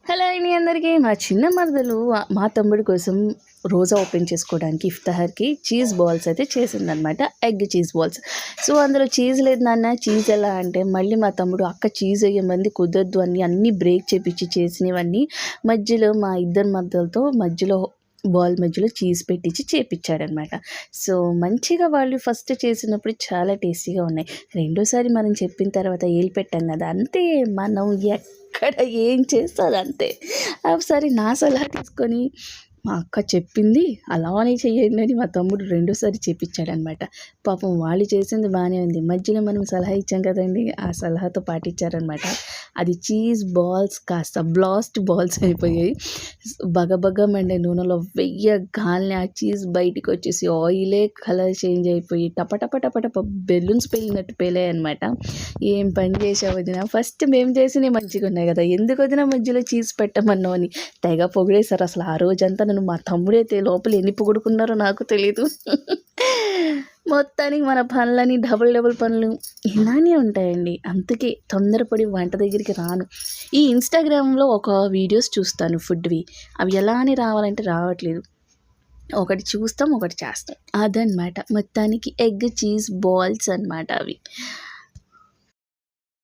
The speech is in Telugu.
హలో అండి అందరికీ. మా చిన్న మరదలు మా తమ్ముడి కోసం రోజా ఓపెన్ చేసుకోవడానికి ఇఫ్తార్కి చీజ్ బాల్స్ అయితే చేసిందనమాట. Egg cheese balls. సో అందులో చీజ్ లేదు నాన్న, చీజ్ ఎలా అంటే మళ్ళీ మా తమ్ముడు అక్క చీజ్ వేయమంది కుదరదు అన్నీ బ్రేక్ చేపించి చేసినవన్నీ మధ్యలో మా ఇద్దరు మరదలతో మధ్యలో బాల్ మధ్యలో చీజ్ పెట్టించి చేపించాడనమాట. సో మంచిగా వాళ్ళు ఫస్ట్ చేసినప్పుడు చాలా టేస్టీగా ఉన్నాయి. రెండోసారి మనం చెప్పిన తర్వాత ఏలు పెట్టాం కదా, అంతే మనం ఎక్కడ ఏం చేస్తుంది అంతే. ఒకసారి నా సలహా తీసుకొని మా అక్క చెప్పింది అలానే చేయండి అని మా తమ్ముడు రెండోసారి చేపించాడనమాట. పాపం వాళ్ళు చేసింది బాగానే ఉంది, మధ్యలో మనం సలహా ఇచ్చాం కదండి, ఆ సలహాతో పాటించారనమాట. అది చీజ్ బాల్స్ కాస్త బ్లాస్ట్ బాల్స్ అయిపోయాయి. బగబగ మండే నూనెలో వెయ్యగానే ఆ చీజ్ బయటికి వచ్చేసి ఆయిలే కలర్ చేంజ్ అయిపోయి టపటప టపటప బెలూన్స్ పేలినట్టు పేలాయి అనమాట. ఏం పని చేసావు వదిన, ఫస్ట్ మేము చేసినవి మంచిగా ఉన్నాయి కదా, ఎందుకు వదిన మధ్యలో చీజ్ పెట్టమన్నావు అని తెగ పొగిడేశారు. అసలు ఆ రోజంతా నన్ను మా తమ్ముడైతే లోపల ఎన్ని పొగుడుకున్నారో నాకు తెలీదు. మొత్తానికి మన పనులని డబుల్ పనులు ఇలానే ఉంటాయండి. అందుకే తొందరపడి వంట దగ్గరికి రాను. ఈ ఇన్స్టాగ్రామ్లో ఒక వీడియోస్ చూస్తాను ఫుడ్వి, అవి ఎలా అని రావాలంటే రావట్లేదు. ఒకటి చూస్తాం, ఒకటి చేస్తాం, అదనమాట. మొత్తానికి ఎగ్ చీజ్ బాల్స్ అనమాట అవి.